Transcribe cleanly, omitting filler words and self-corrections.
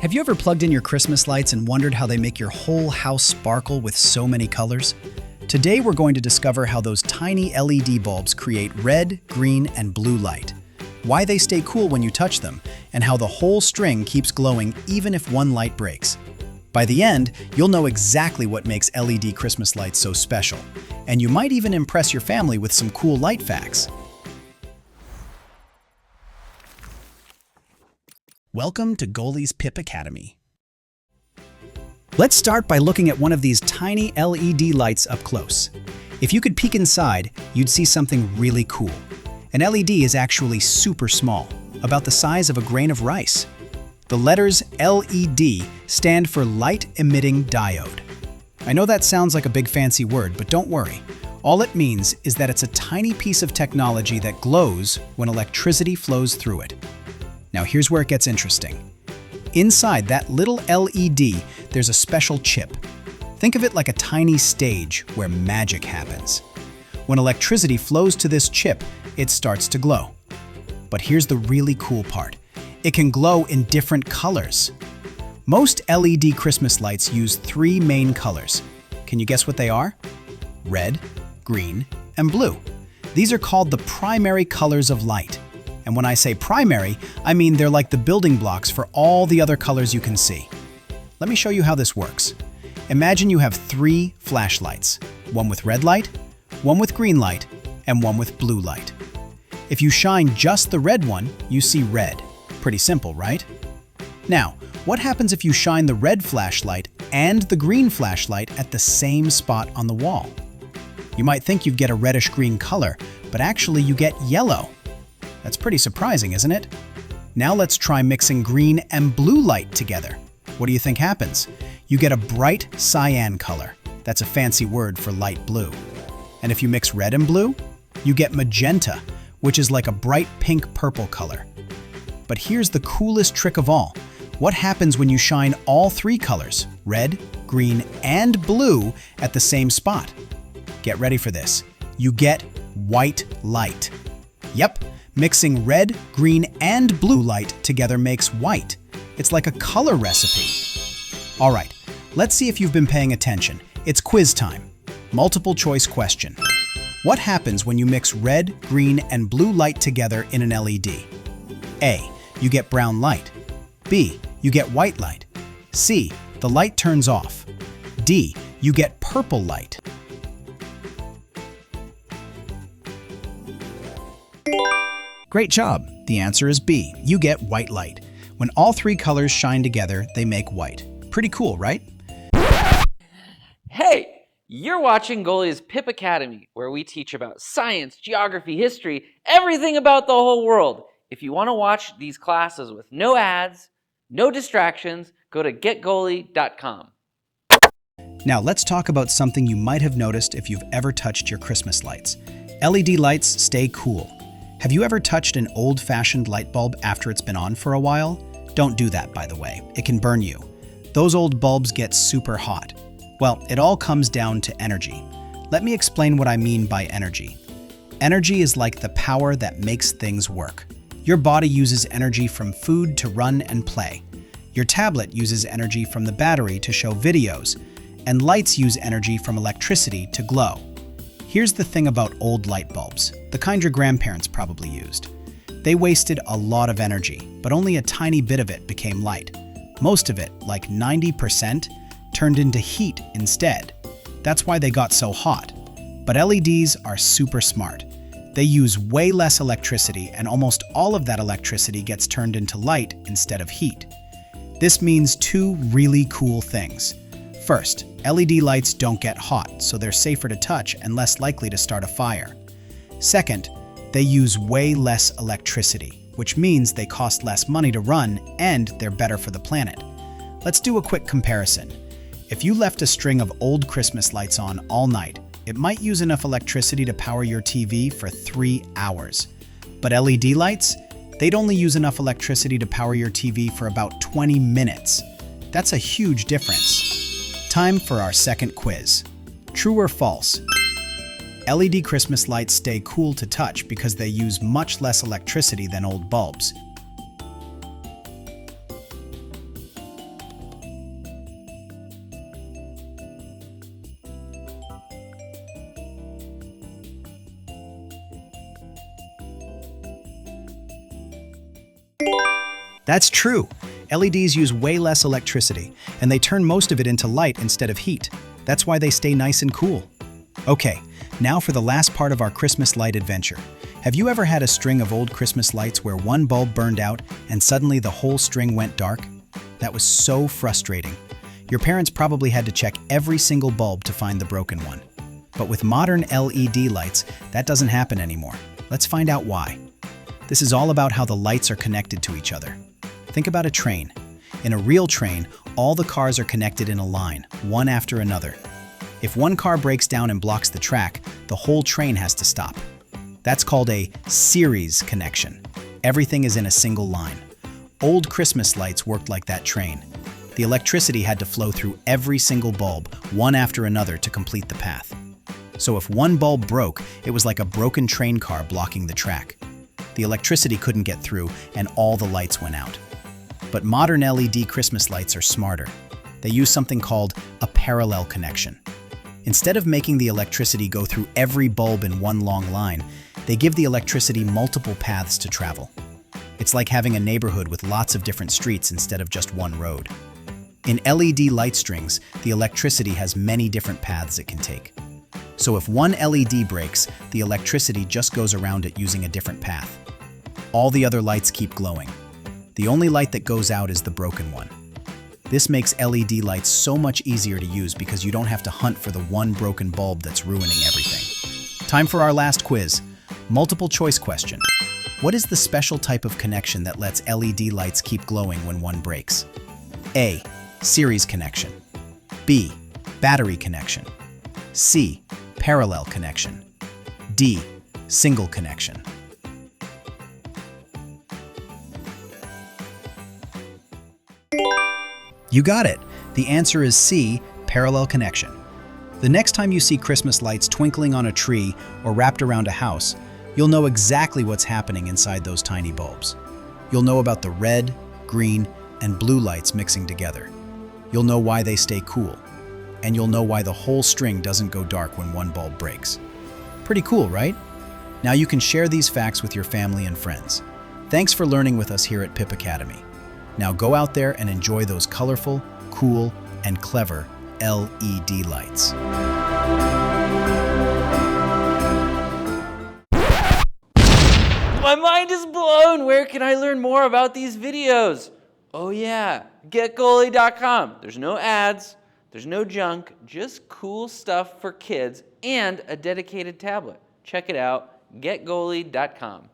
Have you ever plugged in your Christmas lights and wondered how they make your whole house sparkle with so many colors? Today we're going to discover how those tiny LED bulbs create red, green, and blue light, why they stay cool when you touch them, and how the whole string keeps glowing even if one light breaks. By the end, you'll know exactly what makes LED Christmas lights so special, and you might even impress your family with some cool light facts. Welcome to Goali's Pip Academy. Let's start by looking at one of these tiny LED lights up close. If you could peek inside, you'd see something really cool. An LED is actually super small, about the size of a grain of rice. The letters LED stand for Light Emitting Diode. I know that sounds like a big fancy word, but don't worry. All it means is that it's a tiny piece of technology that glows when electricity flows through it. Now here's where it gets interesting. Inside that little LED, there's a special chip. Think of it like a tiny stage where magic happens. When electricity flows to this chip, it starts to glow. But here's the really cool part. It can glow in different colors. Most LED Christmas lights use three main colors. Can you guess what they are? Red, green, and blue. These are called the primary colors of light. And when I say primary, I mean they're like the building blocks for all the other colors you can see. Let me show you how this works. Imagine you have three flashlights, one with red light, one with green light, and one with blue light. If you shine just the red one, you see red. Pretty simple, right? Now, what happens if you shine the red flashlight and the green flashlight at the same spot on the wall? You might think you'd get a reddish-green color, but actually you get yellow. That's pretty surprising, isn't it? Now let's try mixing green and blue light together. What do you think happens? You get a bright cyan color. That's a fancy word for light blue. And if you mix red and blue, you get magenta, which is like a bright pink-purple color. But here's the coolest trick of all. What happens when you shine all three colors, red, green, and blue, at the same spot? Get ready for this. You get white light. Yep. Mixing red, green, and blue light together makes white. It's like a color recipe. All right, let's see if you've been paying attention. It's quiz time. Multiple choice question. What happens when you mix red, green, and blue light together in an LED? A. You get brown light. B. You get white light. C. The light turns off. D. You get purple light. Great job! The answer is B. You get white light. When all three colors shine together, they make white. Pretty cool, right? Hey, you're watching Goali's Pip Academy, where we teach about science, geography, history, everything about the whole world. If you want to watch these classes with no ads, no distractions, go to getgoalie.com. Now let's talk about something you might have noticed if you've ever touched your Christmas lights. LED lights stay cool. Have you ever touched an old-fashioned light bulb after it's been on for a while? Don't do that, by the way. It can burn you. Those old bulbs get super hot. Well, it all comes down to energy. Let me explain what I mean by energy. Energy is like the power that makes things work. Your body uses energy from food to run and play. Your tablet uses energy from the battery to show videos, and lights use energy from electricity to glow. Here's the thing about old light bulbs, the kind your grandparents probably used. They wasted a lot of energy, but only a tiny bit of it became light. Most of it, like 90%, turned into heat instead. That's why they got so hot. But LEDs are super smart. They use way less electricity, and almost all of that electricity gets turned into light instead of heat. This means two really cool things. First, LED lights don't get hot, so they're safer to touch and less likely to start a fire. Second, they use way less electricity, which means they cost less money to run and they're better for the planet. Let's do a quick comparison. If you left a string of old Christmas lights on all night, it might use enough electricity to power your TV for 3 hours. But LED lights? They'd only use enough electricity to power your TV for about 20 minutes. That's a huge difference. Time for our second quiz. True or false? LED Christmas lights stay cool to touch because they use much less electricity than old bulbs. That's true. LEDs use way less electricity, and they turn most of it into light instead of heat. That's why they stay nice and cool. Okay, now for the last part of our Christmas light adventure. Have you ever had a string of old Christmas lights where one bulb burned out and suddenly the whole string went dark? That was so frustrating. Your parents probably had to check every single bulb to find the broken one. But with modern LED lights, that doesn't happen anymore. Let's find out why. This is all about how the lights are connected to each other. Think about a train. In a real train, all the cars are connected in a line, one after another. If one car breaks down and blocks the track, the whole train has to stop. That's called a series connection. Everything is in a single line. Old Christmas lights worked like that train. The electricity had to flow through every single bulb, one after another, to complete the path. So if one bulb broke, it was like a broken train car blocking the track. The electricity couldn't get through, and all the lights went out. But modern LED Christmas lights are smarter. They use something called a parallel connection. Instead of making the electricity go through every bulb in one long line, they give the electricity multiple paths to travel. It's like having a neighborhood with lots of different streets instead of just one road. In LED light strings, the electricity has many different paths it can take. So if one LED breaks, the electricity just goes around it using a different path. All the other lights keep glowing. The only light that goes out is the broken one. This makes LED lights so much easier to use because you don't have to hunt for the one broken bulb that's ruining everything. Time for our last quiz. Multiple choice question. What is the special type of connection that lets LED lights keep glowing when one breaks? A. Series connection. B. Battery connection. C. Parallel connection. D. Single connection. You got it. The answer is C. Parallel connection. The next time you see Christmas lights twinkling on a tree or wrapped around a house, you'll know exactly what's happening inside those tiny bulbs. You'll know about the red, green, and blue lights mixing together. You'll know why they stay cool. And you'll know why the whole string doesn't go dark when one bulb breaks. Pretty cool, right? Now you can share these facts with your family and friends. Thanks for learning with us here at Pip Academy. Now go out there and enjoy those colorful, cool, and clever LED lights. My mind is blown! Where can I learn more about these videos? Oh yeah, GetGoalie.com. There's no ads, there's no junk, just cool stuff for kids and a dedicated tablet. Check it out, GetGoalie.com.